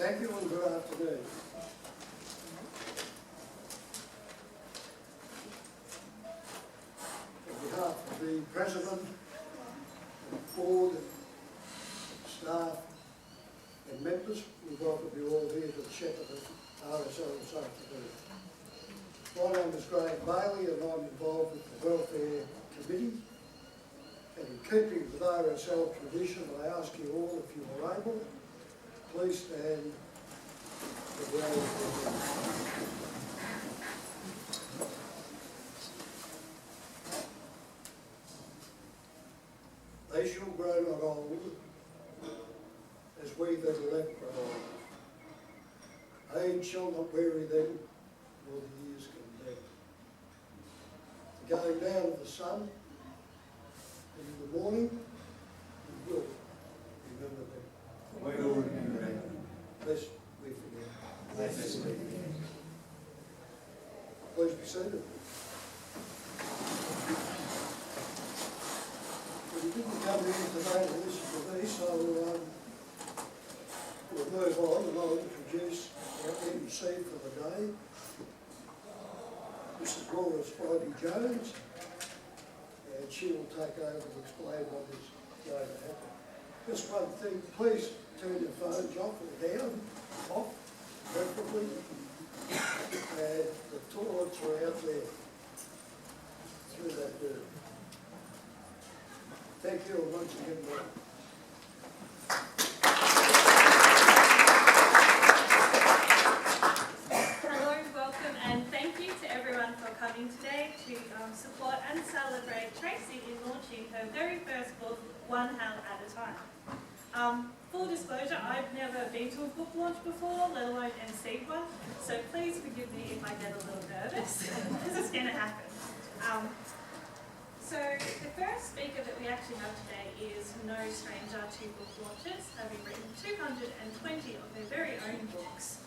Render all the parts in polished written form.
Thank you and good afternoon. On behalf of the President, Board, staff and members, we welcome you all here to the Shepparton RSL this afternoon. My name is Graham Bailey and I'm involved with the Welfare Committee. And in keeping with RSL tradition, I ask you all, if you are able, please stand for the oath. They shall grow not old, as we that are left grow old. Age shall not weary them, nor the years condemn. The going down of the sun, and in the morning, we will remember them. We will remember them. Lest we forget. Lest we forget. Please be seated. We didn't come here today to listen to me, so we'll move on and I'll introduce our MC for the day. Mrs. Laura Spiby Jones, and she will take over and explain what is going to happen. Just one thing, please turn your phones off or down, off, preferably, and the toilets are out there, through that door. Thank you once again, Mark. Hello, welcome, and thank you to everyone for coming today to support and celebrate Tracee in launching her very first book, One Hell at a Time. Full disclosure, I've never been to a book launch before, let alone emceed one, so please forgive me if I get a little nervous, because it's going to happen. So the first speaker that we actually have today is no stranger to book launches, having written 220 of their very own books.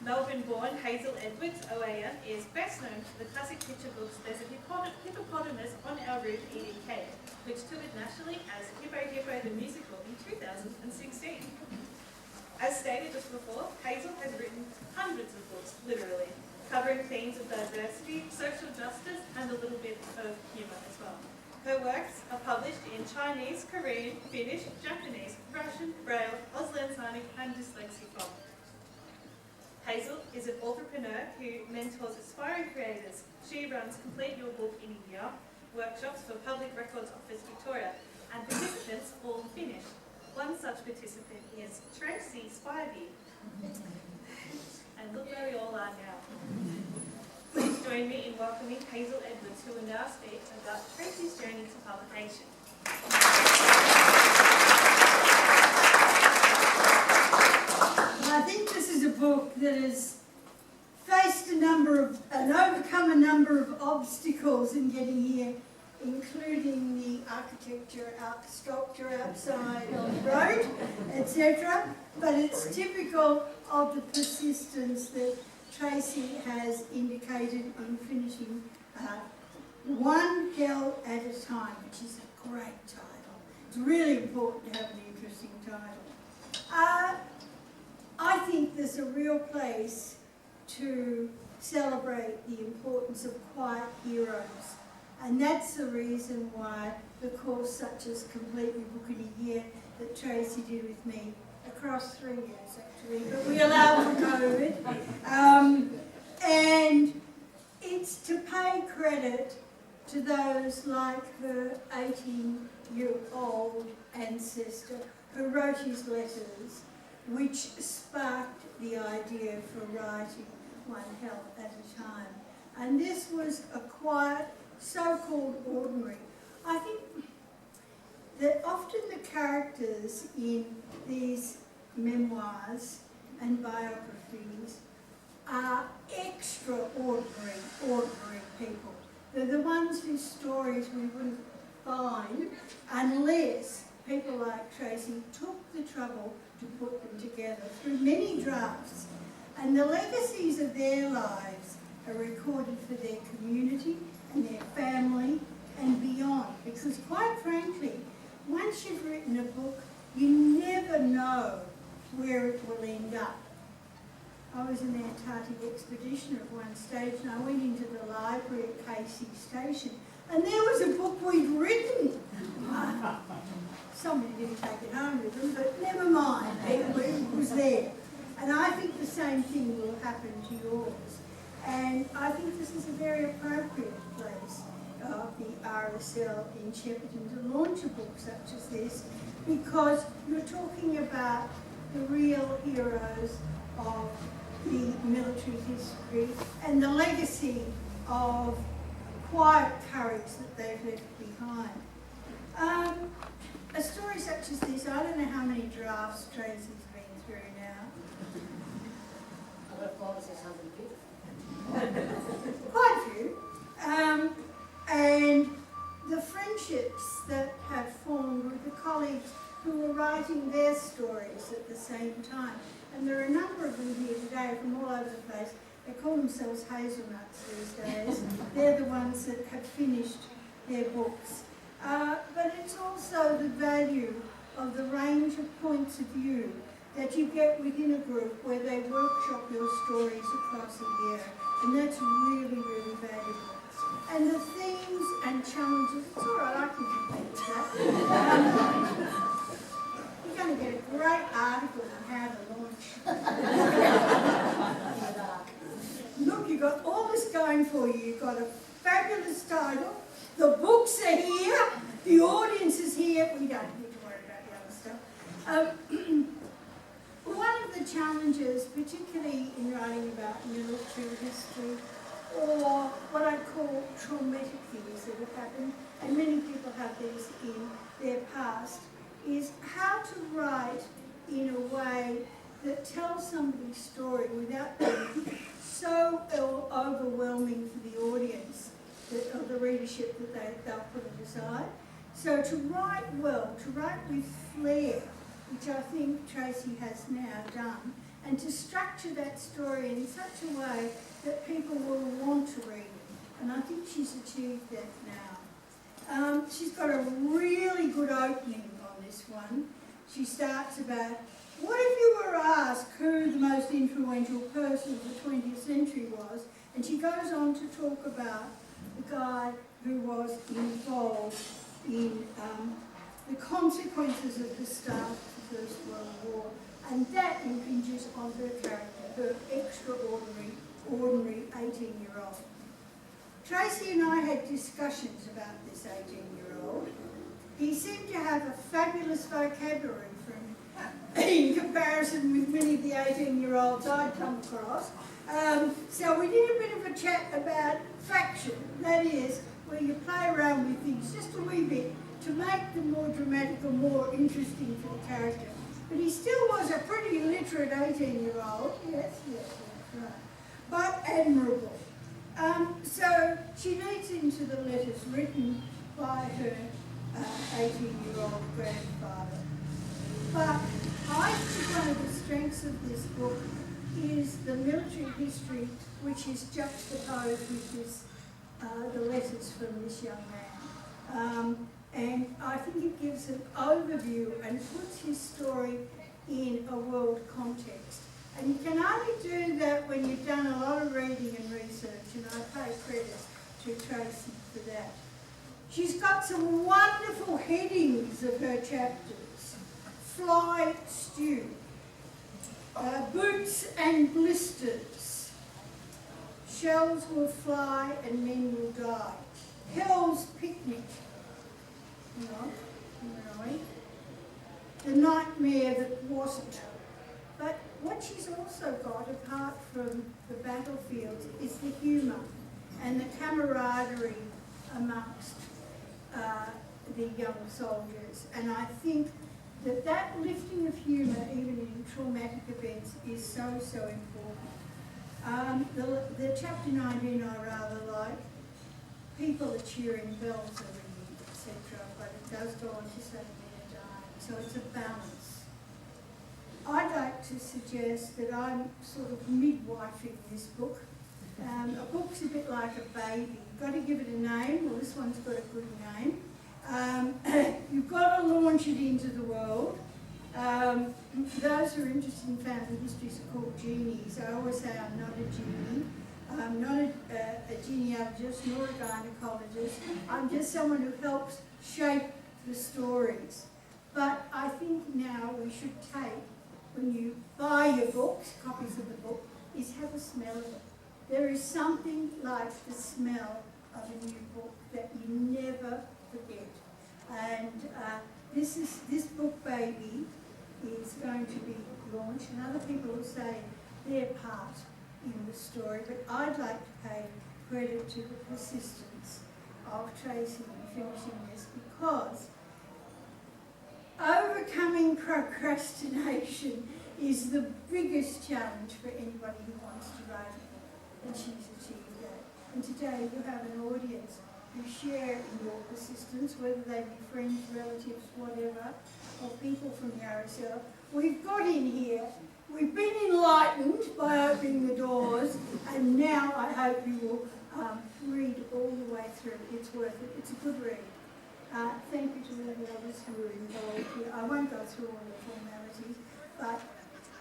Melbourne-born Hazel Edwards, OAN, is best known for the classic picture books There's a Hippopotamus on Our Roof Eating Cake, which toured nationally as Hippo Hippo the Musical in 2016. As stated just before, Hazel has written hundreds of books, literally, covering themes of diversity, social justice, and a little bit of humour as well. Her works are published in Chinese, Korean, Finnish, Japanese, Russian, Braille, Auslan-Sonic, and Dyslexic. Hazel is an entrepreneur who mentors aspiring creators. She runs Complete Your Book in India, workshops for Public Records Office Victoria, and participants all Finnish. One such participant is Tracee Spiby. And look where we all are now. Please join me in welcoming Hazel Edwards, who will now speak about Tracee's journey to publication. I think this is a book that has faced and overcome a number of obstacles in getting here, including the architecture, sculpture outside on the road, etc. But it's typical of the persistence that Tracee has indicated in finishing One Hell at a Time, which is a great title. It's really important to have an interesting title. I think there's a real place to celebrate the importance of quiet heroes. And that's the reason why the course such as Complete Your Book in a Year that Tracee did with me, across 3 years actually, but we allow for COVID. And it's to pay credit to those like her 18-year-old ancestor who wrote his letters, which sparked the idea for writing One Hell at a Time. And this was a quiet, so-called ordinary. I think that often the characters in these memoirs and biographies are extraordinary, ordinary people. They're the ones whose stories we wouldn't find unless people like Tracee took the trouble to put them together through many drafts. And the legacies of their lives are recorded for their community and their family and beyond. Because quite frankly, once you've written a book, you never know where it will end up. I was an Antarctic expeditioner at one stage, and I went into the library at Casey Station, and there was a book we'd written. Somebody didn't take it home with them, but never mind, it was there. And I think the same thing will happen to yours. And I think this is a very appropriate place of the RSL in Shepparton to launch a book such as this, because you're talking about the real heroes of the military history and the legacy of quiet courage that they've left behind. A story such as this, I don't know how many drafts Tracee's been through now. I've got 5 or 600 people. Quite a few. And the friendships that have formed with the colleagues who were writing their stories at the same time. And there are a number of them here today from all over the place. They call themselves hazelnuts these days. They're the ones that have finished their books. But it's also the value of the range of points of view that you get within a group where they workshop your stories across a year. And that's really, really valuable. And the themes and challenges, it's all right, I can complete that. You're going to get a great article on how to launch. Look, you've got all this going for you. You've got a fabulous title. The books are here. The audience is here. We don't need to worry about the other stuff. One of the challenges, particularly in writing about military history, or what I call traumatic things that have happened, and many people have these in their past, is how to write in a way that tells somebody's story without being so overwhelming for the audience, or the readership, that they'll put it aside. So to write well, to write with flair, which I think Tracee has now done, and to structure that story in such a way that people will want to read it. And I think she's achieved that now. She's got a really good opening on this one. She starts about, what if you were asked who the most influential person of the 20th century was? And she goes on to talk about the guy who was involved in the consequences of the start of the First World War, and that impinges on her character, her extraordinary 18-year-old. Tracee and I had discussions about this 18-year-old. He seemed to have a fabulous vocabulary in comparison with many of the 18-year-olds I'd come across. So we did a bit of a chat about faction, that is, where you play around with things just a wee bit to make them more dramatic or more interesting for the character. But he still was a pretty literate 18-year-old, yes, that's right, but admirable. So she leads into the letters written by her 18-year-old grandfather. But I think one of the strengths of this book is the military history, which is juxtaposed with this, the letters from this young man. And I think it gives an overview and puts his story in a world context. And you can only do that when you've done a lot of reading and research, and I pay credit to Tracee for that. She's got some wonderful headings of her chapters. Fly stew, boots and blisters, shells will fly and men will die, Hell's picnic, the nightmare that wasn't. But what she's also got, apart from the battlefields, is the humour and the camaraderie amongst the young soldiers. And I think that lifting of humour, even in traumatic events, is so important. The chapter 19 I rather like. People are cheering, bells are ringing, etc. But it does go on to say men are dying. So it's a balance. I'd like to suggest that I'm sort of midwifing this book. A book's a bit like a baby. You've got to give it a name. Well, this one's got a good name. You've got to launch it into the world. for those who are interested in family histories are called genies. I always say I'm not a genie. I'm not a genealogist nor a gynecologist. I'm just someone who helps shape the stories. But I think now we should take, when you buy your books, copies of the book, is have a smell of it. There is something like the smell of a new book that you never forget. And this book, Baby, is going to be launched, and other people will say their part in the story, but I'd like to pay credit to the persistence of Tracee in finishing this, because overcoming procrastination is the biggest challenge for anybody who wants to write a book, and she's achieved that. And today you have an audience who share in your persistence, whether they be friends, relatives, whatever, or people from the RSL. We've got in here, we've been enlightened by opening the doors, and now I hope you will read all the way through. It's worth it. It's a good read. Thank you to all the others who were involved here. I won't go through all the formalities, but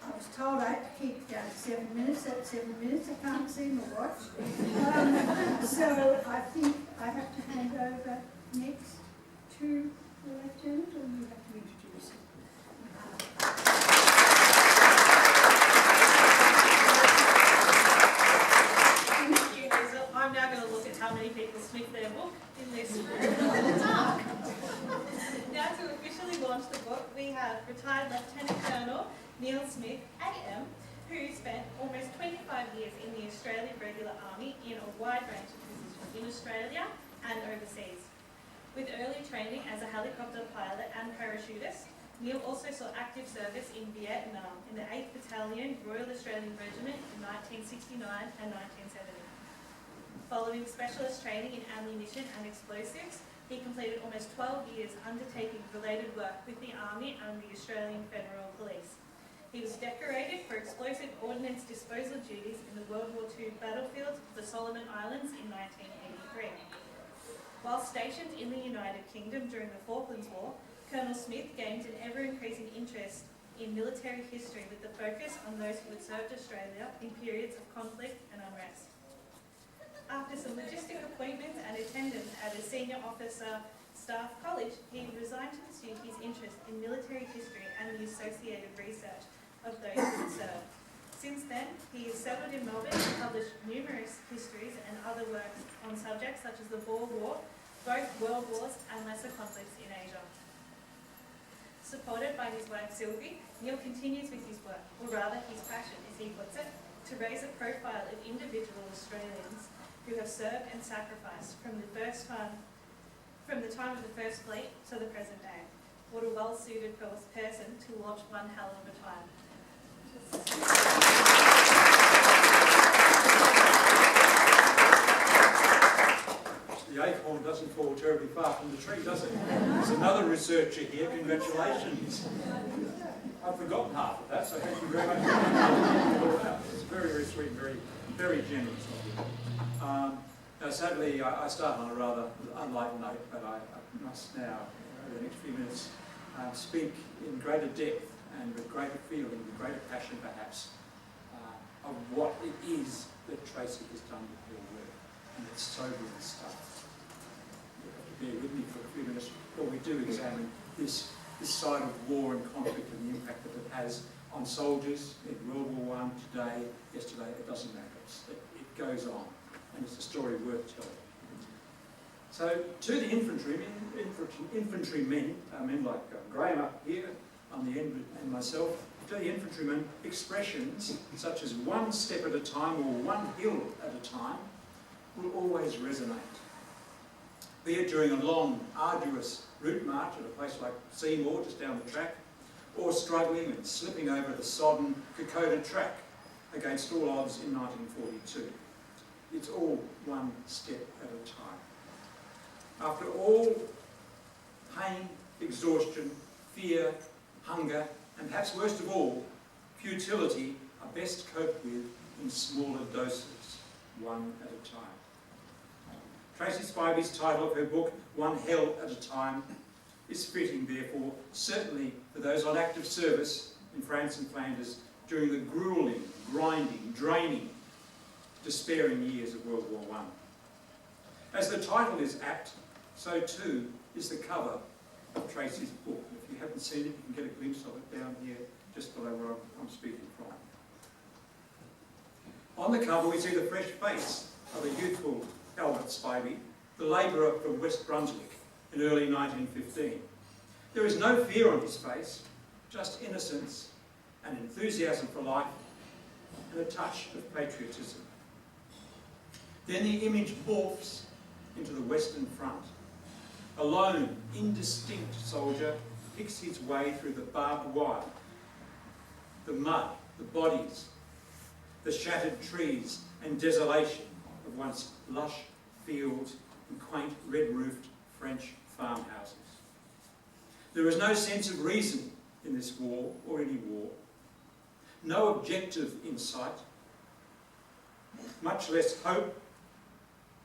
I was told I had to keep it down to 7 minutes. That's 7 minutes. I can't see my watch. So I think I have to hand over next to the Lieutenant, or you have to introduce him. Thank you, Hazel. I'm now going to look at how many people sniffed their book in this room. Now to officially launch the book, we have retired Lieutenant Colonel Neil Smith, AM, who spent almost 25 years in the Australian Regular Army in a wide range of positions in Australia and overseas. With early training as a helicopter pilot and parachutist, Neil also saw active service in Vietnam in the 8th Battalion Royal Australian Regiment in 1969 and 1970. Following specialist training in ammunition and explosives, he completed almost 12 years undertaking related work with the Army and the Australian Federal Police. He was decorated for explosive ordnance disposal duties in the World War II battlefields of the Solomon Islands in 1983. While stationed in the United Kingdom during the Falklands War, Colonel Smith gained an ever-increasing interest in military history with the focus on those who had served Australia in periods of conflict and unrest. After some logistic appointments and attendance at a senior officer staff college, he resigned to pursue his interest in military history and the associated research of those who had served. Since then, he has settled in Melbourne and published numerous histories and other works on subjects such as the Boer War, both world wars and lesser conflicts in Asia. Supported by his wife Sylvie, Neil continues with his work, or rather his passion, as he puts it, to raise a profile of individual Australians who have served and sacrificed from the time of the First Fleet to the present day. What a well-suited person to launch one hell of a time. The acorn doesn't fall terribly far from the tree, does it? There's another researcher here. Congratulations. I've forgotten half of that, so thank you very much. It's very, very sweet, very, very generous of you. Now, sadly, I start on a rather unlight note, but I must now, over the next few minutes, speak in greater depth and with greater feeling, with greater passion perhaps, of what it is that Tracee has done with her work. And it's sobering stuff. You have to bear with me for a few minutes before we do examine this side of war and conflict and the impact that it has on soldiers in World War I, today, yesterday, it doesn't matter. It goes on, and it's a story worth telling. So, to the infantrymen, men like Graham up here on the end and myself, to the infantrymen, expressions such as one step at a time or one hill at a time will always resonate. Be it during a long, arduous route march at a place like Seymour, just down the track, or struggling and slipping over the sodden Kokoda track against all odds in 1942. It's all one step at a time. After all pain, exhaustion, fear, hunger, and perhaps worst of all, futility are best coped with in smaller doses, one at a time. Tracee Spiby's title of her book, One Hell at a Time, is fitting, therefore, certainly for those on active service in France and Flanders during the gruelling, grinding, draining, despairing years of World War I. As the title is apt, so too is the cover of Tracee's book. If you haven't seen it, you can get a glimpse of it down here, just below where I'm speaking from. On the cover, we see the fresh face of a youthful Albert Spiby, the labourer from West Brunswick in early 1915. There is no fear on his face, just innocence and enthusiasm for life and a touch of patriotism. Then the image morphs into the Western Front. A lone, indistinct soldier picks his way through the barbed wire, the mud, the bodies, the shattered trees and desolation of once lush fields and quaint red-roofed French farmhouses. There is no sense of reason in this war, or any war. No objective in sight, much less hope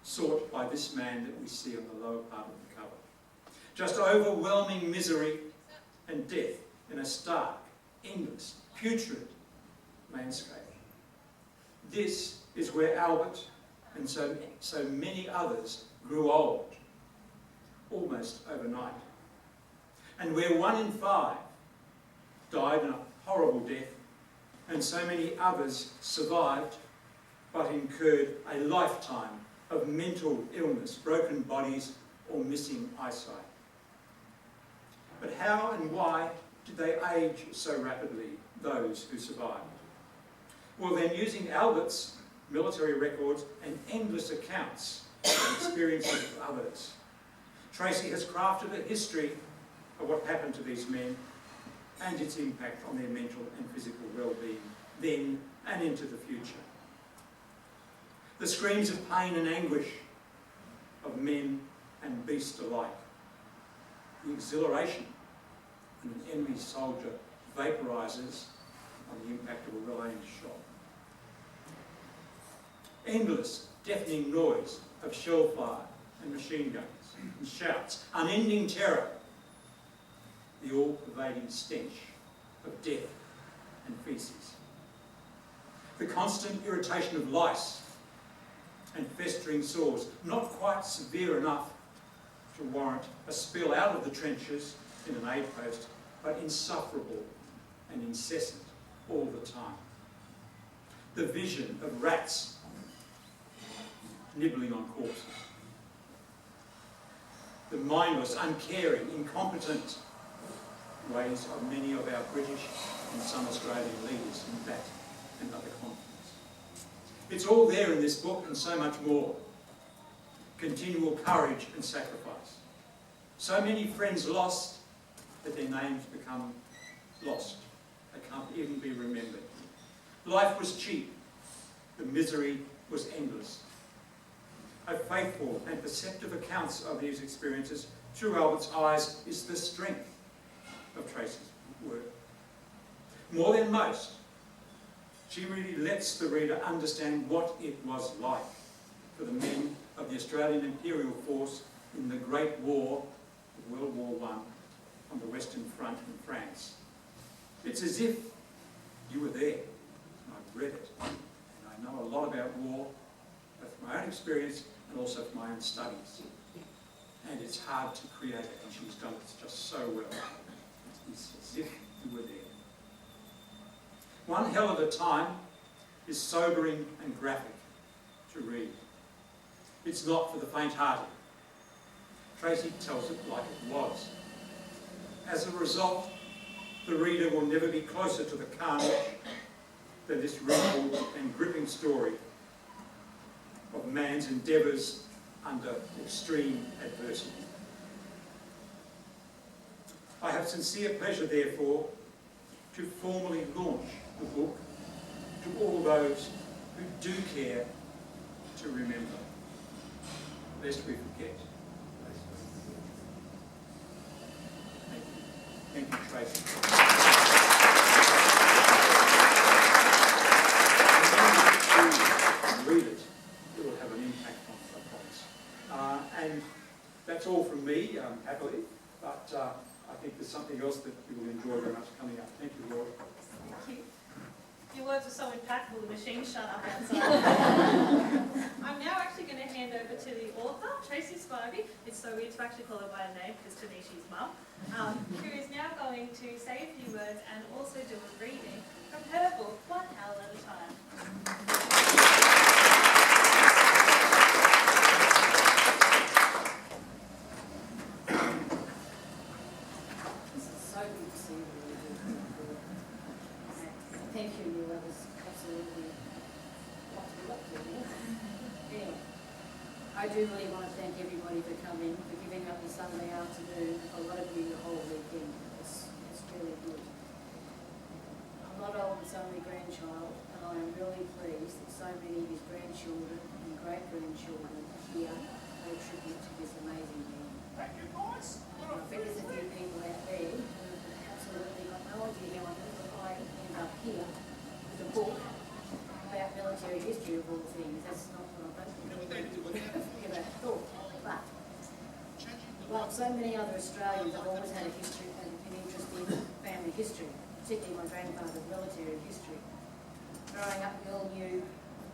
sought by this man that we see on the lower part of the cover. Just overwhelming misery and death in a stark, endless, putrid landscape. This is where Albert and so many others grew old, almost overnight, and where 1 in 5 died in a horrible death, and so many others survived but incurred a lifetime of mental illness, broken bodies, or missing eyesight. But how and why did they age so rapidly, those who survived? Well then, using Albert's military records and endless accounts of experiences of others, Tracee has crafted a history of what happened to these men and its impact on their mental and physical well-being then and into the future. The screams of pain and anguish of men and beast alike. The exhilaration when an enemy soldier vaporises on the impact of a well-aimed shot. Endless, deafening noise of shell fire and machine guns and shouts, unending terror, the all-pervading stench of death and feces. The constant irritation of lice and festering sores, not quite severe enough to warrant a spill out of the trenches in an aid post, but insufferable and incessant all the time. The vision of rats nibbling on corpses. The mindless, uncaring, incompetent ways of many of our British and some Australian leaders in that and other conflicts. It's all there in this book and so much more. Continual courage and sacrifice. So many friends lost that their names become lost. They can't even be remembered. Life was cheap. The misery was endless. A faithful and perceptive accounts of these experiences through Albert's eyes is the strength of Tracee's work. More than most, she really lets the reader understand what it was like for the men of the Australian Imperial Force in the Great War of World War I on the Western Front in France. It's as if you were there, and I've read it, and I know a lot about war, both from my own experience and also from my own studies. And it's hard to create it, and she's done it just so well. It's as if you were there. One Hell of a Time is sobering and graphic to read. It's not for the faint-hearted. Tracee tells it like it was. As a result, the reader will never be closer to the carnage than this wrinkled and gripping story of man's endeavours under extreme adversity. I have sincere pleasure, therefore, to formally launch the book to all those who do care to remember, lest we forget. Thank you, Tracee. Read it, it will have an impact on us. And that's all from me, happily, but I think there's something else that you will enjoy very much coming up. Thank you, Lord. words were so impactful, the machine shut up outside. I'm now actually going to hand over to the author, Tracee Spiby. It's so weird to actually call her by her name because to me she's mum, who is now going to say a few words and also do a reading from her book, One Hour at a Time. So good to see you. Thank you, Neil. That was absolutely what we got to. Anyway, I do really want to thank everybody for coming, for giving up your Sunday afternoon, for a lot of you the whole weekend. It's really good. I'm not Albert's only grandchild, and I am really pleased that so many of his grandchildren and great-grandchildren are here to pay tribute to this amazing man. Thank you, boys. I bet there's a few people out there who have absolutely got no idea how on earth I end up here with a book about military history of all things. That's not what I don't think ever thought. But, like so many other Australians, I've always had a history and an interest in family history, particularly my grandfather's military history. Growing up, we all knew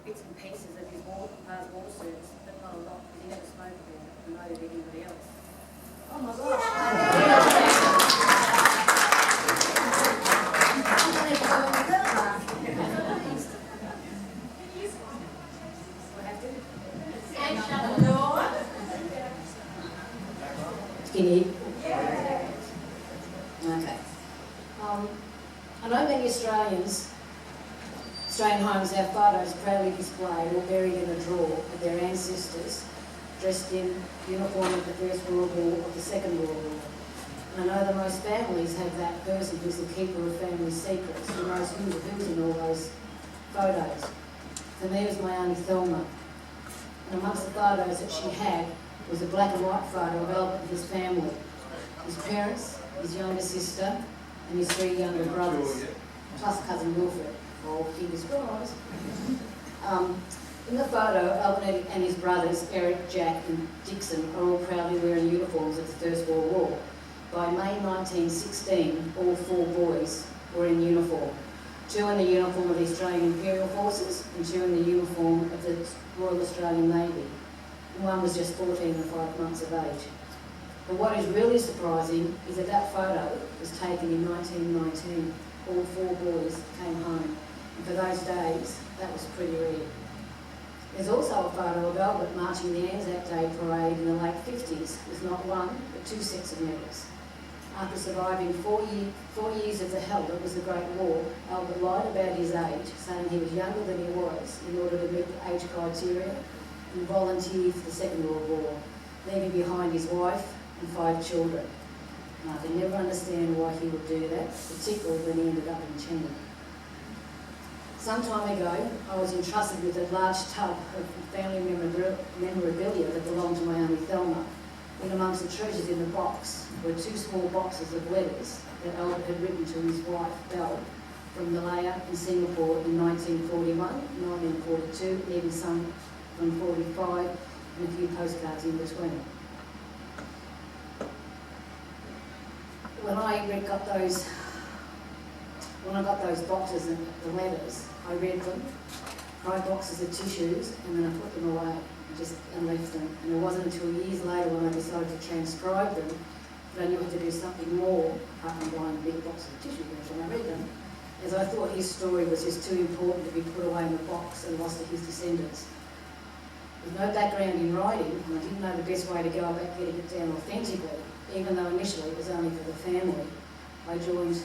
bits and pieces of his past war service, but not a lot, because he never spoke about it, and neither did anybody else. Oh my gosh. Can you? Okay. I know many Australian homes have photos proudly displayed or buried in a drawer of their ancestors dressed in uniform of the First World War or the Second World War. And I know that most families have that person who's the keeper of family secrets, who knows who's in all those photos. For me, it was my Auntie Thelma. And amongst the photos that she had was a black and white photo of Albert and his family. His parents, his younger sister, and his 3 younger brothers, plus cousin Wilfred. Oh, fingers crossed. In the photo, Albert and his brothers, Eric, Jack and Dixon, are all proudly wearing uniforms of the First World War. By May 1916, all 4 boys were in uniform. 2 in the uniform of the Australian Imperial Forces and 2 in the uniform of the Royal Australian Navy. And one was just 14 and 5 months of age. But what is really surprising is that that photo was taken in 1919. All 4 boys came home. And for those days, that was pretty rare. There's also a photo of Albert marching the Anzac Day parade in the late 50s with not 1 but 2 sets of medals. After surviving 4 years of the hell that was the Great War, Albert lied about his age, saying he was younger than he was in order to meet the age criteria, and volunteered for the Second World War, leaving behind his wife and 5 children. Now, I can never understand why he would do that, particularly when he ended up in China. Some time ago, I was entrusted with a large tub of family memorabilia that belonged to my Auntie Thelma. In amongst the treasures in the box were 2 small boxes of letters that Albert had written to his wife, Belle, from Malaya and Singapore in 1941, 1942, and even some from 45, and a few postcards in between. When I got those boxes and the letters, I read them, tried boxes of tissues, and then I put them away and left them. And it wasn't until years later when I decided to transcribe them that I knew I had to do something more apart from buying big boxes of tissues when I read them, as I thought his story was just too important to be put away in the box and lost to his descendants. With no background in writing, and I didn't know the best way to go about getting it down authentically, even though initially it was only for the family, I joined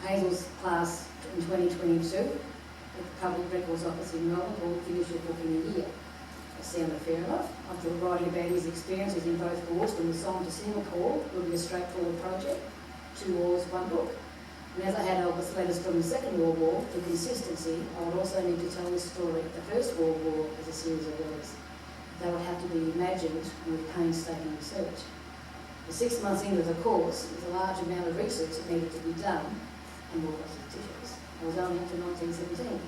Hazel's class in 2022 at the Public Records Office in Melbourne called Finish Your Book in a Year. That sounded fair enough. After writing about his experiences in both wars, from the Somme to Singapore, would be a straightforward project. 2 wars, 1 book. And as I had Albert's letters from the Second World War, for consistency, I would also need to tell this story of the First World War as a series of letters. They would have to be imagined with painstaking research. For 6 months into the course, with a large amount of research that needed to be done, and more boxes of tissues, I was only up to 1917. And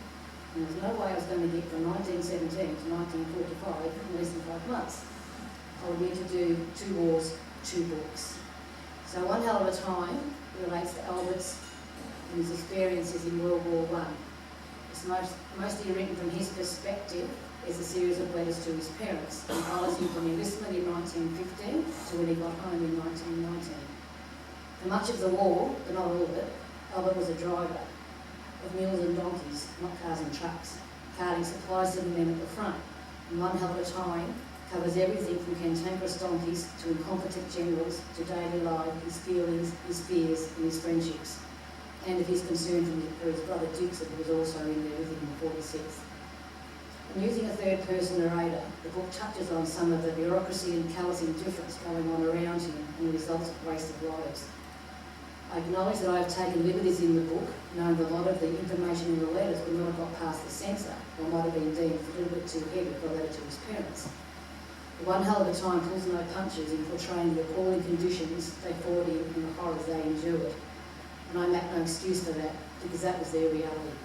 there was no way I was going to get from 1917 to 1945 in less than 5 months. I would need to do 2 wars, 2 books. So One Hell of a Time relates to Albert's and his experiences in World War I. The mostly written from his perspective, is a series of letters to his parents, and follows him from enlistment in 1915 to when he got home in 1919. For much of the war, but not all of it, Albert was a driver of mules and donkeys, not cars and trucks, carting supplies to the men at the front, and One Hell at a Time covers everything from cantankerous donkeys to incompetent generals to daily life, his feelings, his fears and his friendships, and of his concern for his brother Dixon, who was also in there with him in the 46th. And using a third-person narrator, the book touches on some of the bureaucracy and callous indifference going on around him and the results of wasted lives. I acknowledge that I have taken liberties in the book, knowing that a lot of the information in the letters would not have got past the censor, or might have been deemed a little bit too heavy for a letter to his parents. The One Hell at a Time pulls no punches in portraying the appalling conditions they fought in and the horrors they endured. And I make no excuse for that, because that was their reality,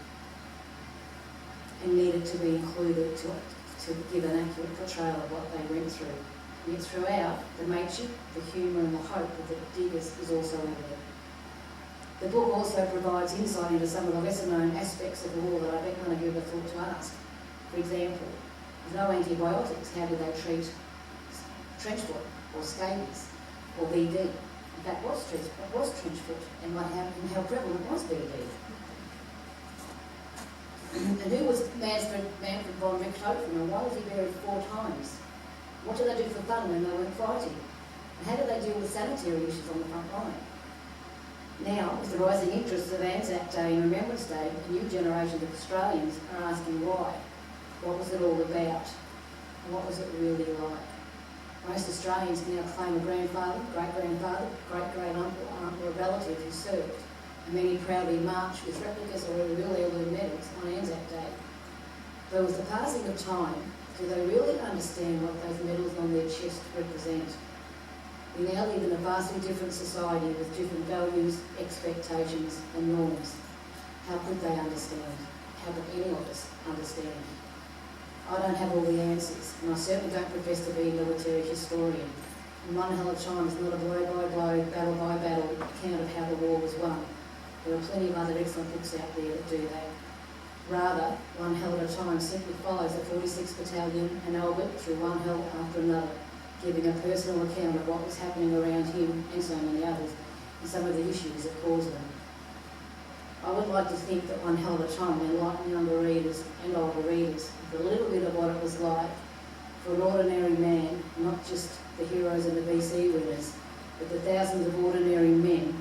and needed to be included to give an accurate portrayal of what they went through. And yet throughout, the mateship, the humour and the hope of the diggers is also in there. The book also provides insight into some of the lesser-known aspects of the war that I bet none of you ever thought to ask. For example, with no antibiotics, how did they treat trench foot or scabies or BD? In fact, what was trench foot and how prevalent was BD? And who was Manfred von Richthofen, and why was he buried 4 times? What did they do for fun when they weren't fighting? And how did they deal with sanitary issues on the front line? Now, with the rising interest of Anzac Day and Remembrance Day, a new generation of Australians are asking why. What was it all about? And what was it really like? Most Australians now claim a grandfather, great-grandfather, great-great-uncle, aunt or a relative who served. And many proudly march with replicas or real heirloom medals on Anzac Day. But with the passing of time, do they really understand what those medals on their chest represent? We now live in a vastly different society with different values, expectations and norms. How could they understand? How could any of us understand? I don't have all the answers, and I certainly don't profess to be a military historian. And One Hell at a Time is not a blow-by-blow, battle-by-battle account of how the war was won. There are plenty of other excellent books out there that do that. Rather, One Hell at a Time simply follows the 46th Battalion and Albert through one hell after another, giving a personal account of what was happening around him and so many others, and some of the issues that caused them. I would like to think that One Hell at a Time will enlighten younger readers and older readers with a little bit of what it was like for an ordinary man, not just the heroes and the BC winners, but the thousands of ordinary men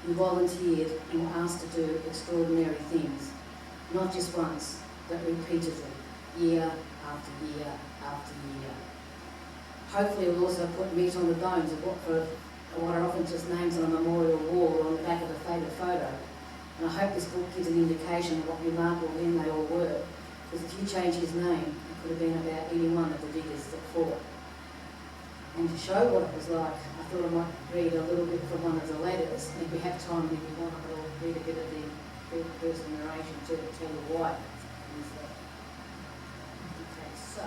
who volunteered and were asked to do extraordinary things, not just once, but repeatedly, year after year after year. Hopefully it will also put meat on the bones of what are often just names on a memorial wall or on the back of a faded photo. And I hope this book gives an indication of what remarkable men they all were, because if you change his name, it could have been about any one of the diggers that fought. And to show what it was like, I thought I might read a little bit from one of the letters, and if we have time, if you want, I'll read a bit of the third-person narration to tell you why. Okay, so...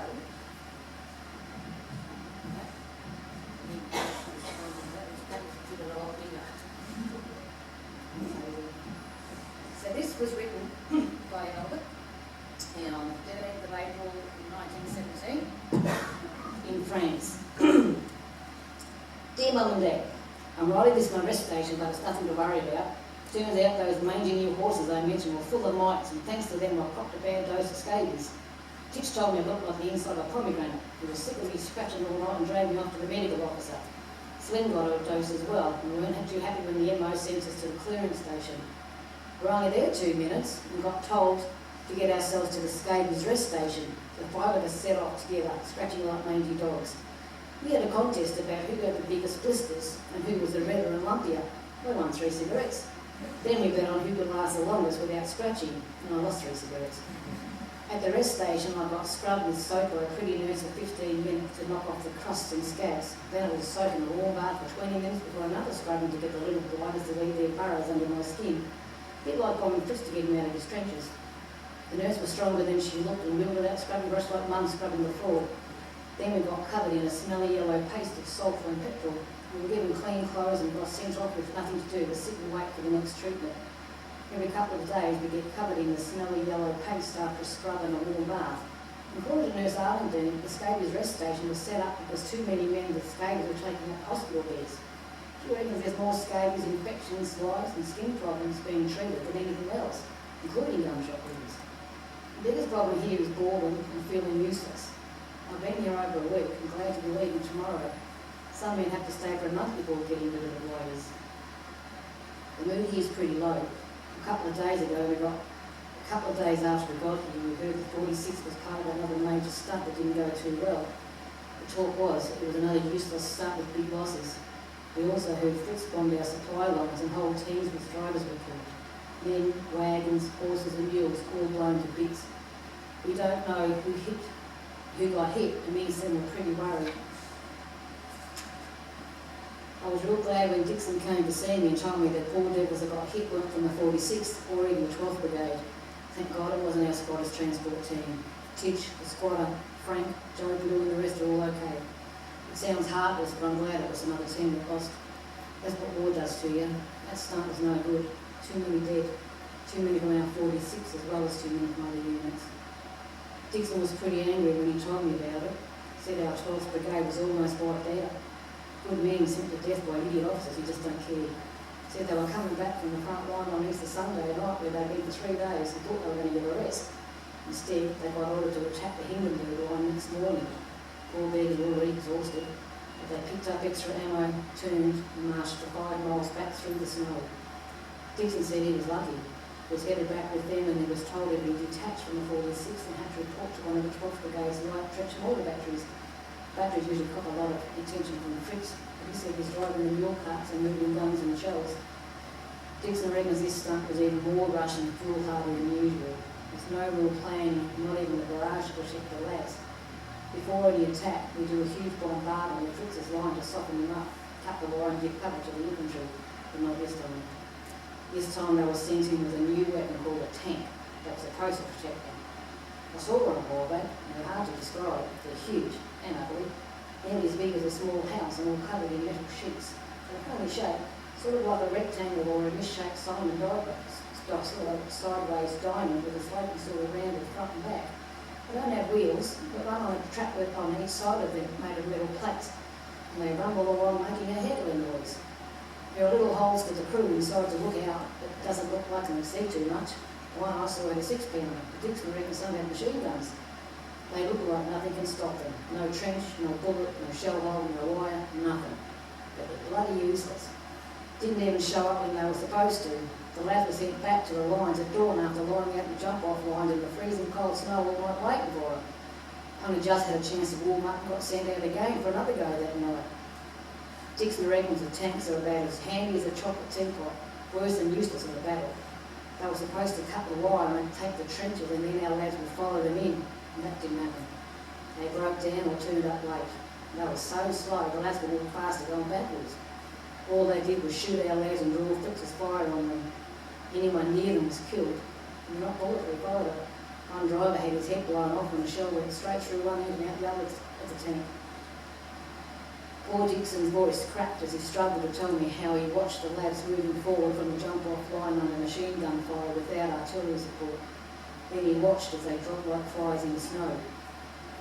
So this was written by Albert on the 13th of April 1917 in France. Dear Mum and Dad, I'm writing this in my rest station, but it's nothing to worry about. Turns out those mangy new horses I mentioned were full of mites, and thanks to them I copped a bad dose of scabies. Tix told me I looked like the inside of a pomegranate. He was sick of me scratching all night and drove me off to the medical officer. Slim got a dose as well, and we weren't too happy when the MO sent us to the clearance station. We're only there 2 minutes and got told to get ourselves to the scabies rest station. The 5 of us set off together, scratching like mangy dogs. We had a contest about who got the biggest blisters and who was the redder and lumpier. I won 3 cigarettes. Then we bet on who could last the longest without scratching, and I lost 3 cigarettes. At the rest station, I got scrubbed with soap by a pretty nurse for 15 minutes to knock off the crusts and scabs. Then I was soaked in a warm bath for 20 minutes before another scrubbing to get the little gliders to leave their burrows under my skin. A bit like Common Fist to get him out of his trenches. The nurse was stronger than she looked and wheeled out scrubbing brush like Mum scrubbing the floor. Then we got covered in a smelly yellow paste of sulphur and petrol. We were given clean clothes and got sent off with nothing to do but sit and wait for the next treatment. Every couple of days we get covered in the snowy yellow paste after a scrub and a warm bath. According to Nurse Arlington, the scabies rest station was set up because too many men with scabies were taking up hospital beds. She reckons there's more scabies, infections, lice and skin problems being treated than anything else, including gunshot wounds. The biggest problem here is boredom and feeling useless. I've been here over a week and glad to be leaving tomorrow. Some men have to stay for a month before getting rid of the bladers. The mood here is pretty low. A couple of days after we got here, we heard the 46th was part of another major stunt that didn't go too well. The talk was it was another useless stunt with big losses. We also heard Fritz bombed our supply lines and whole teams with drivers were killed. Men, wagons, horses and mules all blown to bits. We don't know who got hit, and me and Sam were pretty worried. I was real glad when Dixon came to see me and told me that poor devils that got hit weren't from the 46th or even the 12th Brigade. Thank God it wasn't our squatters transport team. Titch, the squatter, Frank, Joe Blue and the rest are all okay. It sounds heartless, but I'm glad it was another team that lost. That's what war does to you. That stunt was no good. Too many dead. Too many from our 46 as well as too many from other units. Dixon was pretty angry when he told me about it. Said our 12th Brigade was almost wiped out. Good men sent to death by idiot officers who just don't care. Said they were coming back from the front line on Easter Sunday night where they'd been for 3 days and thought they were going to get a rest. Instead, they got ordered to attack the Hindenburg line next morning. Poor beggars were already exhausted, but they picked up extra ammo, turned and marched for 5 miles back through the snow. Dixon said he was lucky. He was headed back with them and he was told he'd been detached from the 46th and had to report to one of the 12th Brigade's light trench mortar batteries. Batteries usually cop a lot of attention from the Fritz, but he said he was driving the mule carts and moving guns and shells. Dixon reckons this stunt was even more Russian and foolhardy than usual. There's no real planning, not even the barrage to protect the lads. Before any attack, we do a huge bombardment of Fritz's line to soften them up, cut the wire and give cover to the infantry, but not this time. This time they were sent in with a new weapon called a tank that was supposed to protect them. I saw one on board, and they're hard to describe. They're huge and ugly, nearly as big as a small house and all covered in metal sheets. They're funny shape, sort of like a rectangle or a misshaped Simon diagram, sort of sideways diamond with a sloping sort of rounded front and back. They don't have wheels, but run on a track on each side of them made of metal plates, and they rumble along making a heckling noise. There are little holes for the crew inside to look out, but it doesn't look like they see too much. One I saw had a 6-pounder. The Dixon reckons some have machine guns. They look like nothing can stop them. No trench, no bullet, no shell hole, no wire, nothing. But they're bloody useless. Didn't even show up when they were supposed to. The lads were sent back to the lines at dawn after lining out the jump-off lines in the freezing cold snow all night waiting for them. Only just had a chance to warm up and got sent out again for another go that night. Dixon reckons the tanks are about as handy as a chocolate teapot, worse than useless in a battle. They were supposed to cut the wire and take the trenches and then our lads would follow them in, and that didn't happen. They broke down or turned up late. They were so slow, the lads were moving faster going backwards. All they did was shoot our lads and draw Fritz's fire on them. Anyone near them was killed, and not bulletproof either. One driver had his head blown off when a shell went straight through one end and out the other of the tank. Poor Dixon's voice cracked as he struggled to tell me how he watched the lads moving forward from the jump-off line under machine gun fire without artillery support. Then he watched as they dropped like flies in the snow.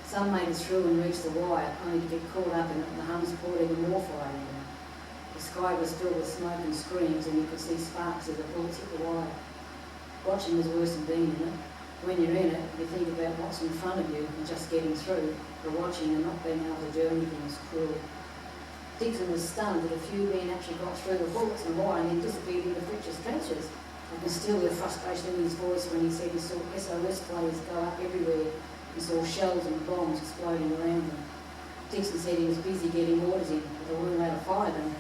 Some made it through and reached the wire, only to get caught up in it and the Huns poured even more fire in them. The sky was filled with smoke and screams and you could see sparks as the bullets hit the wire. Watching was worse than being in it. When you're in it, you think about what's in front of you and just getting through, but watching and not being able to do anything is cruel. Dixon was stunned that a few men actually got through the bullets and wire and then disappeared into Fritch's trenches. I can still hear frustration in his voice when he said he saw SOS flares go up everywhere. He saw shells and bombs exploding around them. Dixon said he was busy getting orders in, but they weren't allowed to fire them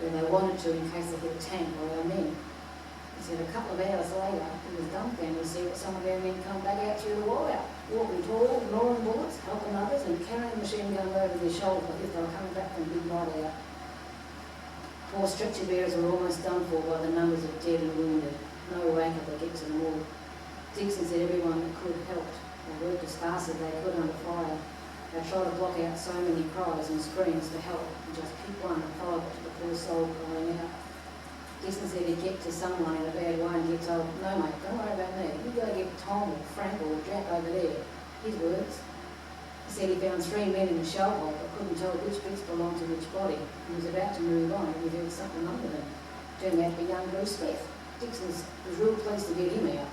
when they wanted to in case they hit a tank by our men. He said a couple of hours later, he was dumbfounded to see that some of our men come back out through the wire, walking tall, ignoring bullets, helping others, and carrying a machine gun over their shoulders as if they were coming back from a big night out. Poor stretcher bearers were almost done for by the numbers of dead and wounded. No way could they get to them all. Dixon said everyone that could helped. They worked as fast as they could under fire. They tried to block out so many cries and screams for help and just pick one and follow it to the poor soul crying out. Dixon said he'd get to someone in a bad way and get told, no mate, don't worry about me. You go get Tom or Frank or Jack over there. His words. He said he found 3 men in the shell hole but couldn't tell which bits belonged to which body. He was about to move on and he heard something under them. Turned out to be young Bruce Smith. Dixon was real pleased to get him out.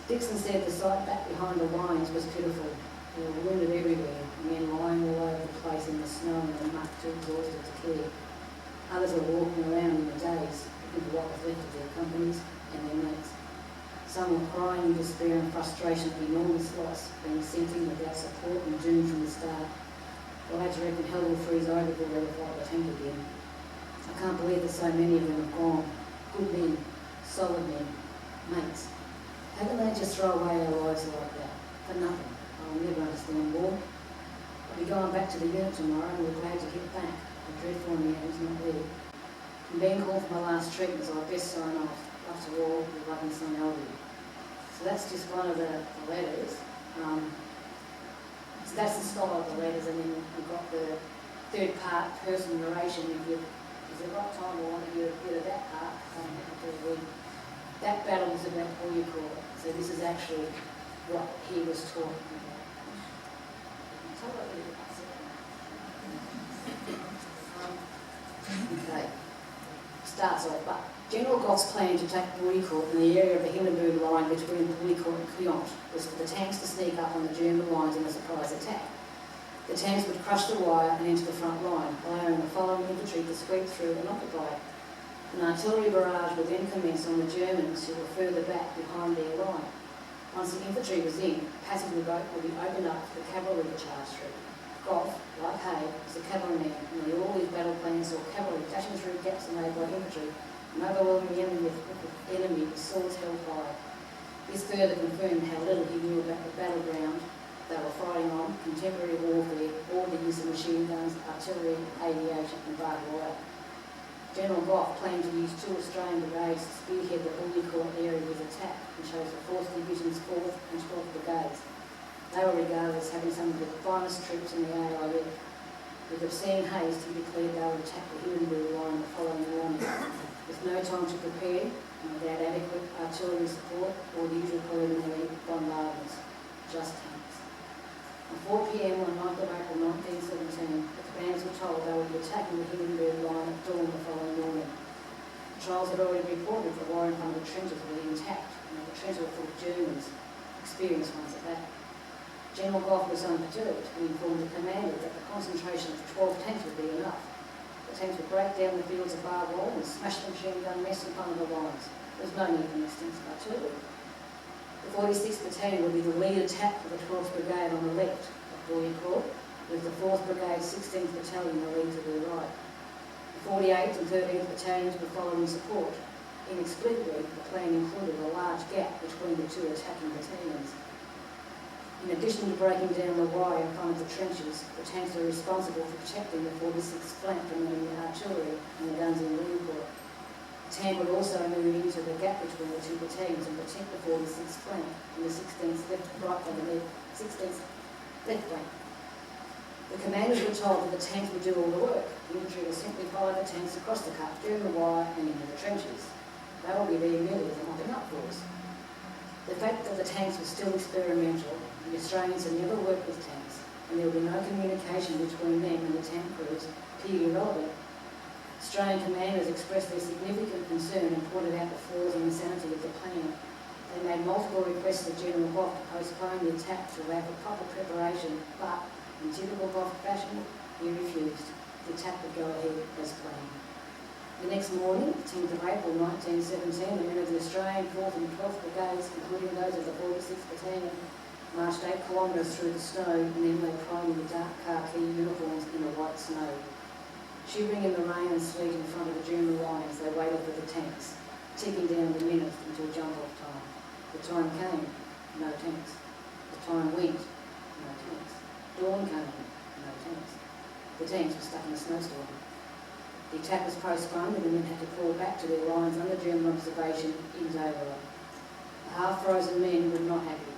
Dixon said the sight back behind the lines was pitiful. There were wounded everywhere, men lying all over the place in the snow and the muck too exhausted to care. Others were walking around in the daze, looking for what was left of their companies and their mates. Some were crying in despair and frustration at the enormous loss, being sent in without support and doomed from the start. Well, I had to reckon hell will freeze over before they fight the tank again. I can't believe that so many of them have gone. Good men, solid men, mates. How can they just throw away our lives like that? For nothing. I'll never understand war. I'll be going back to the unit tomorrow and we're glad to get back. The dreadful man is not there. I'm being called for my last treatment, so I best sign off. After all, your loving son Alby. So that's just one of the letters. So that's the style of the letters, and then we've got the third part, personal narration. If there's a right time, I want to hear a bit of that part. I'm happy to read. That battle was about Bullecourt, so this is actually what he was talking about. Tell what you okay. Starts off, but General Gough's plan to take Bullecourt in the area of the Hindenburg line between Bullecourt and Queant was for the tanks to sneak up on the German lines in a surprise attack. The tanks would crush the wire and enter the front line, allowing the following infantry to sweep through and occupy it. An artillery barrage would then commence on the Germans who were further back behind their line. Once the infantry was in, passage the boat would be opened up for the cavalry to charge through. Gough, like Hay, was a cavalryman, and in all his battle plans saw cavalry dashing through gaps made by infantry and overwhelming the enemy with swords held high. This further confirmed how little he knew about the battleground they were fighting on, contemporary warfare, or the use of machine guns, artillery, aviation and barbed wire. General Gough planned to use 2 Australian brigades to spearhead the Bullecourt area with attack and chose the 4th Division's 4th and 12th Brigades. They were regarded as having some of the finest troops in the AIF. With obscene haste, he declared they would attack the Hindenburg line the following morning. With no time to prepare, and without adequate artillery support or the usual preliminary bombardments, just tanks. At 4 p.m. on 9th of April 1917, the commanders were told they would be attacking the Hindenburg line at dawn the following morning. Patrols had already reported that the wire in front of the trenches were intact, and the trenches were full of Germans, experienced ones at that. General Gough was unperturbed and informed the commander that the concentration of 12 tanks would be enough. The tanks would break down the fields of barbed wire and smash the machine gun mess in front of the lines. There was no need for extensive artillery. The 46th Battalion would be the lead attack for the 12th Brigade on the left of Bullecourt, with the 4th Brigade 16th Battalion the lead to the right. The 48th and 13th Battalions would follow in support. Inexplicably, the plan included a large gap between the 2 attacking battalions. In addition to breaking down the wire in front of the trenches, the tanks were responsible for protecting the 46th flank from enemy artillery and the guns in Bullecourt. The tank would also move into the gap between the 2 battalions and protect the 46th flank and the 16th left flank. The commanders were told that the tanks would do all the work. The infantry would simply follow the tanks across the cut, during the wire and into the trenches. They will be there merely as a mopping up force. The fact that the tanks were still experimental, the Australians had never worked with tanks, and there would be no communication between them and the tank crews, appeared irrelevant. Australian commanders expressed their significant concern and pointed out the flaws and insanity of the plan. They made multiple requests to General Gough to postpone the attack to allow for proper preparation, but, in typical Gough fashion, he refused. The attack would go ahead as planned. The next morning, 10th of April 1917, the men of the Australian 4th and 12th Brigades, including those of the 46th Battalion, marched 8 kilometres through the snow and then lay prone in the dark khaki uniforms in the white snow. Shivering in the rain and sleet in front of the German lines, they waited for the tanks, ticking down the minutes until jump-off time. The time came, no tanks. The time went, no tanks. Dawn came, no tanks. The tanks were stuck in a snowstorm. The attack was postponed and the men had to crawl back to their lines under German observation in daylight. The half-frozen men were not happy.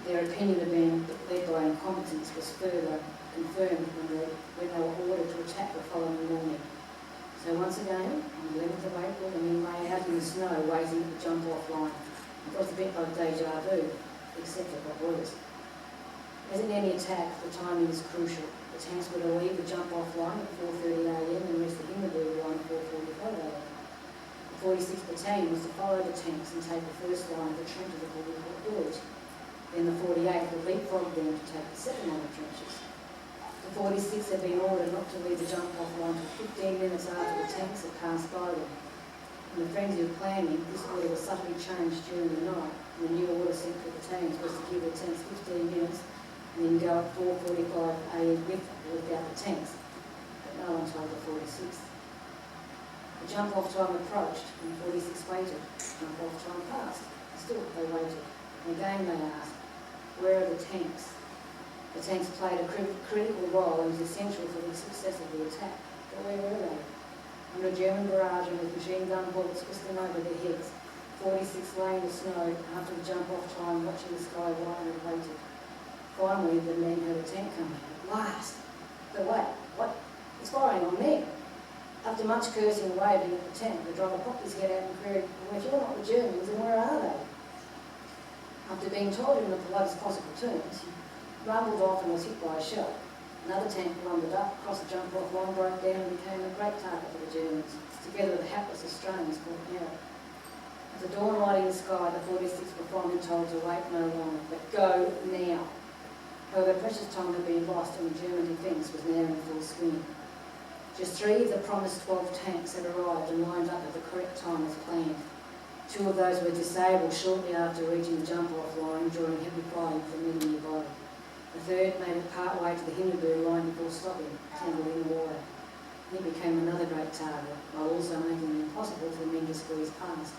Their opinion of being led by incompetence was further confirmed when they were ordered to attack the following morning. So So once again, on the 11th of April, the men lay out in the snow waiting at the jump-off line. It was a bit like deja vu, except it got worse. As in any attack, the timing is crucial. The tanks were to leave the jump-off line at 4:30 a.m. and reach the Hindenburg line at 4:45 a.m. The 46th Battalion was to follow the tanks and take the first line of the trenches of Bullecourt village. Then the 48th would leapfrog them to take the second line of trenches. The 46th had been ordered not to leave the jump-off line for 15 minutes after the tanks had passed by them. In the frenzy of planning, this order was subtly changed during the night. The new order sent to the battalions was to give the tanks 15 minutes and then go at 4:45 a.m. with or without the tanks. But no one told the 46th. The jump-off time approached and the 46th waited. Jump-off time passed. Still they waited. And again they asked, where are the tanks? The tanks played a critical role and was essential for the success of the attack. But where were they? Under German barrage and with machine gun bullets whistling over their heads, 46 lay in the snow after the jump-off time, watching the sky whiten and waited. Finally, the men heard a tank coming. At last! But wait, what's firing on there? After much cursing and waving at the tank, the driver popped his head out and queried, well, if you're not the Germans, then where are they? After being told in the politest possible terms, he rumbled off and was hit by a shell. Another tank blundered up, crossed the jump-off line, broke down and became a great target for the Germans, together with the hapless Australians caught now. At the dawn light in the sky, the 46th were finally told to wait no longer, but go now. However, precious time had been lost and the German defence was now in full swing. Just 3 of the promised 12 tanks had arrived and lined up at the correct time as planned. 2 of those were disabled shortly after reaching the jump-off line during heavy fighting from men nearby. The third made it part way to the Hindenburg line before stopping, tangled in the water. He became another great target, while also making it impossible for the men to squeeze past.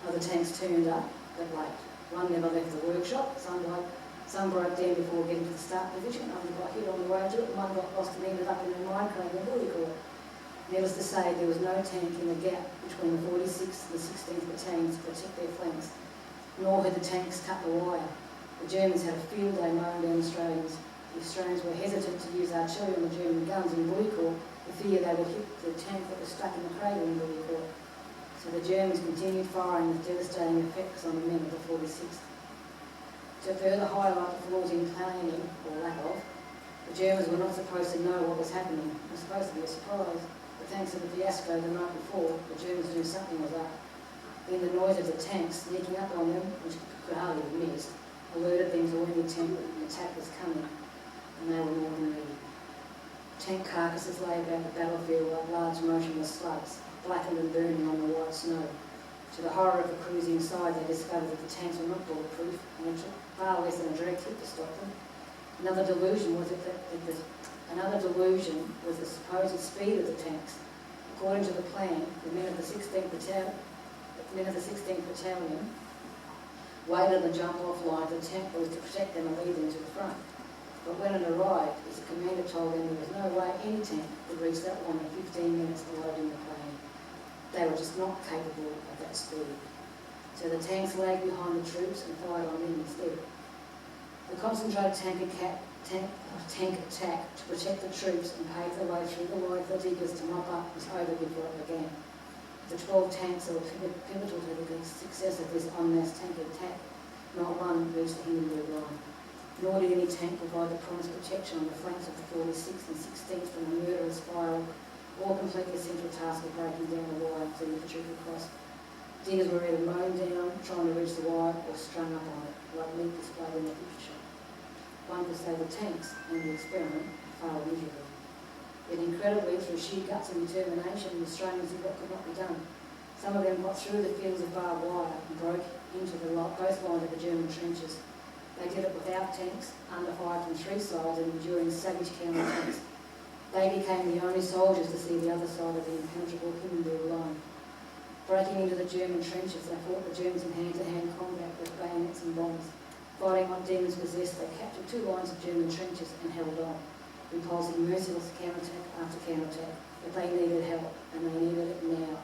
Other tanks turned up, but late. One never left the workshop, some broke down before getting to the start position, others got hit on the way to it, and one got lost and ended up in a mine crane in Bullecourt. Needless to say, there was no tank in the gap between the 46th and the 16th battalions to protect their flanks, nor had the tanks cut the wire. The Germans had a field day mowing down Australians. The Australians were hesitant to use artillery on the German guns in Bullecourt for fear they would hit the tank that was stuck in the crater in Bullecourt. So the Germans continued firing with devastating effects on the men of the 46th. To further highlight the flaws in planning, or lack of, the Germans were not supposed to know what was happening. It was supposed to be a surprise. But thanks to the fiasco the night before, the Germans knew something was up. Then the noise of the tanks sneaking up on them, which could hardly be missed, alerted them to when the attack was coming, and they were more than ready. Tank carcasses lay about the battlefield like large motionless slugs, blackened and burning on the white snow. To the horror of the crews inside, they discovered that the tanks were not bulletproof, and it took far less than a direct hit to stop them. Another delusion was the supposed speed of the tanks. According to the plan, the men of the 16th Battalion waited on the jump-off line of the tank that was to protect them and lead them to the front. But when it arrived, the commander told them there was no way any tank could reach that line in 15 minutes loading the plane. They were just not capable of that speed. So the tanks lagged behind the troops and fired on them instead. The concentrated tank attack to protect the troops and pave the way through the line for the diggers to mop up was over before it began. The 12 tanks that were pivotal to the success of this en masse tank attack, not one reached the Hindenburg line. Nor did any tank provide the promised protection on the flanks of the 46th and 16th from the murderous fire or complete the central task of breaking down the wire so the infantry could cross. Diggers were either mown down, trying to reach the wire, or strung up on it, like meat displayed in the picture shop. One could say the tanks and the experiment failed miserably. Yet incredibly, through sheer guts and determination, the Australians did what could not be done. Some of them got through the fields of barbed wire and broke into both lines of the German trenches. They did it without tanks, under fire from 3 sides and enduring savage counter-attacks. They became the only soldiers to see the other side of the impenetrable Hindenburg line. Breaking into the German trenches, they fought the Germans in hand-to-hand combat with bayonets and bombs. Fighting like demons possessed, they captured 2 lines of German trenches and held on, repulsing merciless counterattack after counterattack. But they needed help, and they needed it now.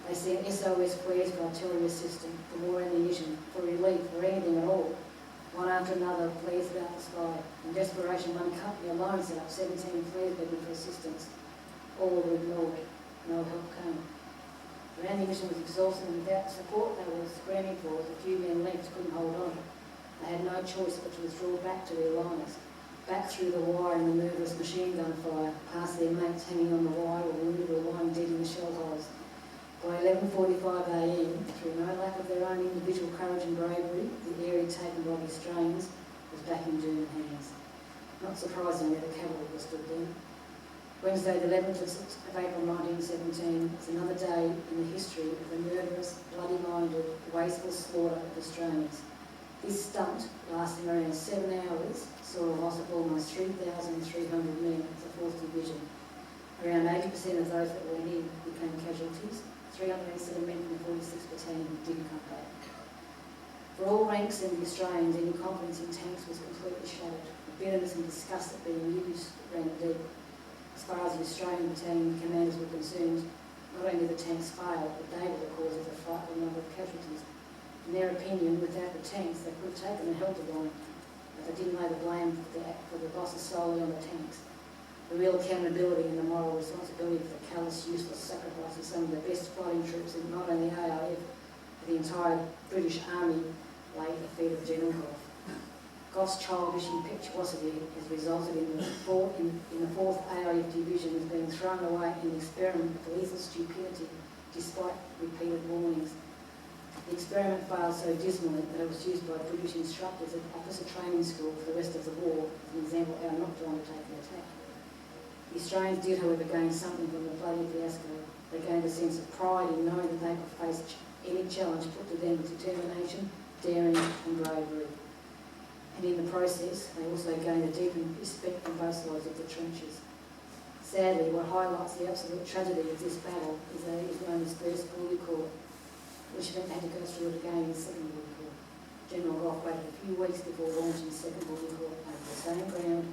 They sent SOS flares for artillery assistance, for more ammunition, for relief, for anything at all. One after another, flares about the sky. In desperation, one company alone set up 17 flares begging for assistance. All were ignored. no help came. The landing mission was exhausted and without the support they were screaming for, the few men left couldn't hold on. They had no choice but to withdraw back to their lines, back through the wire in the murderous machine gun fire, past their mates hanging on the wire or wounded or lying dead in the shell holes. By 11:45 a.m, through no lack of their own individual courage and bravery, the area taken by the Australians was back in German hands. Not surprisingly, the cavalry was stood then. Wednesday, the 11th of April 1917, is another day in the history of the murderous, bloody-minded, wasteful slaughter of Australians. This stunt, lasting around 7 hours, saw a loss of almost 3,300 men of the 4th Division. Around 80% of those that went in became casualties. 307 men from the 46th Battalion didn't come back. For all ranks in the Australians, any confidence in tanks was completely shattered. The bitterness and disgust at being used ran deep. As far as the Australian battalion commanders were concerned, not only did the tanks fail, but they were the cause of the frightful number of casualties. In their opinion, without the tanks, they could have taken the hell to line, but they didn't lay the blame for the losses solely on the tanks. The real accountability and the moral responsibility for the callous, useless sacrifice of some of the best fighting troops in not only the AIF, but the entire British Army lay at the feet of General Gough. Gough's childish impetuosity has resulted in the 4th AIF Division as being thrown away in an experiment with lethal stupidity despite repeated warnings. The experiment failed so dismally that it was used by British instructors at officer training school for the rest of the war as an example of how not to undertake an attack. The Australians did, however, gain something from the bloody fiasco. They gained a sense of pride in knowing that they could face any challenge put to them with determination, daring and bravery. And in the process, they also gained a deep respect from both sides of the trenches. Sadly, what highlights the absolute tragedy of this battle is that it was known as First Bullecourt, which meant they had to go through it again in Second Bullecourt. General Gough waited a few weeks before launching Second Bullecourt over the same ground,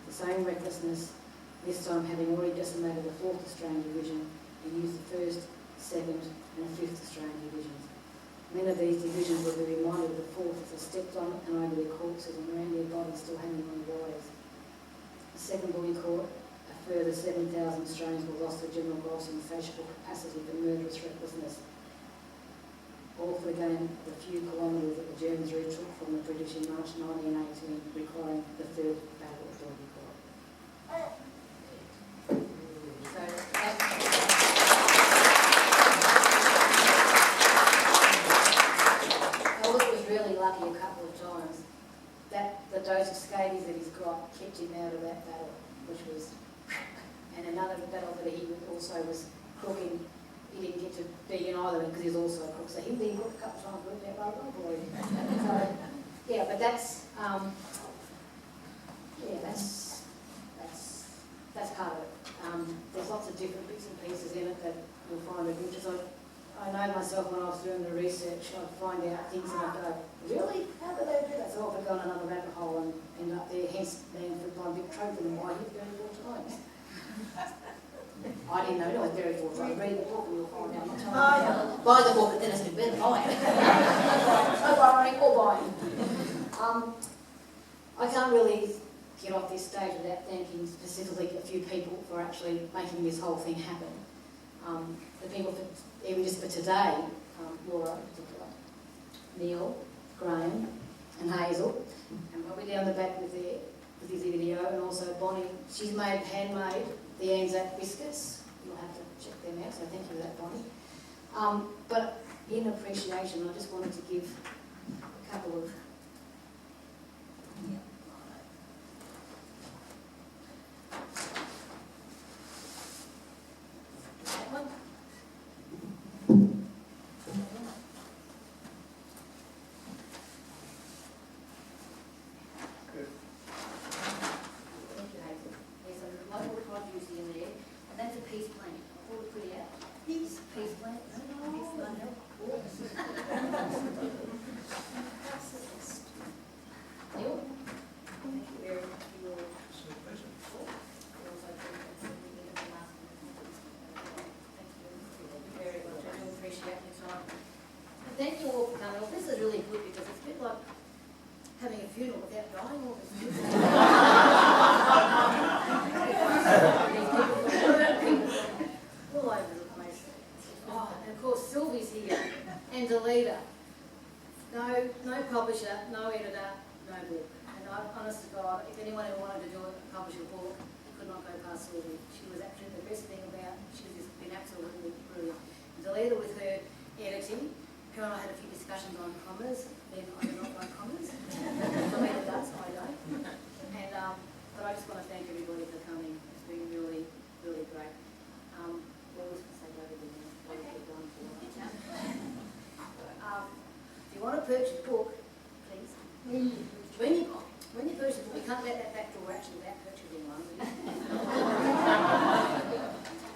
the same recklessness, this time having already decimated the 4th Australian Division and used the 1st, 2nd and 5th Australian Divisions. Men of these divisions will be reminded of the 4th as they stepped on and over their corpses and around their bodies still hanging on wires. The Second Bullecourt, a further 7,000 Australians were lost to General Gough's insatiable capacity for murderous recklessness. All for the gain of the few kilometres that the Germans retook from the British in March 1918, requiring the 3rd Battle of Bullecourt. Albert was really lucky a couple of times. That the dose of scabies that he's got kept him out of that battle, which was, and another battle that he also was cooking. He didn't get to be in either because he was also a cook. So he'd been cooked a couple of times, worked out rather well for him. So, yeah, but that's part of it. There's lots of different bits and pieces in it that you'll find of interest. I know myself when I was doing the research, I'd find out things and I'd go, really? How did they do that? So I'd go on another rabbit hole and end up there, hence being for one big trophy and why hit 34 times. I didn't know, I was very fortunate. Read the book and you'll find out. I'm not telling you. Buy the book, but then it's been better buy it. No borrowing or buying. I can't really get off this stage without thanking specifically a few people for actually making this whole thing happen. The people, even just for today, Laura in particular, Neil, Graham and Hazel, and probably down the back with his video, and also Bonnie. She's handmade the Anzac biscuits. You'll have to check them out, so thank you for that, Bonnie. But in appreciation, I just wanted to give a couple of that one. Thank you all for coming. This is really good because it's a bit like having a funeral without dying all this music. All over the no editor, no book. And I'm honest to God, if anyone ever wanted to do it, publish a book, it could not go past Sylvie. She was actually the best thing about, she's just been absolutely brilliant. And to lead her with her editing, her and I had a few discussions on commas, then I do not like commas. Melinda does, I don't. And, but I just want to thank everybody for coming. It's been really, really great. What was I say, David? If you want to purchase a book, please. When you purchase a book, you can't let that back door actually without purchasing one.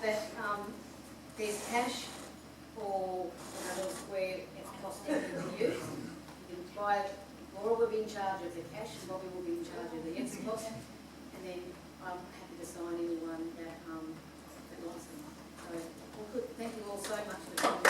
But there's cash or where it's costing to use. You can buy it. Laura will be in charge of the cash, and Bobby will be in charge of the extra cost. And then I'm happy to sign anyone that wants them. So, well, good. Thank you all so much for coming.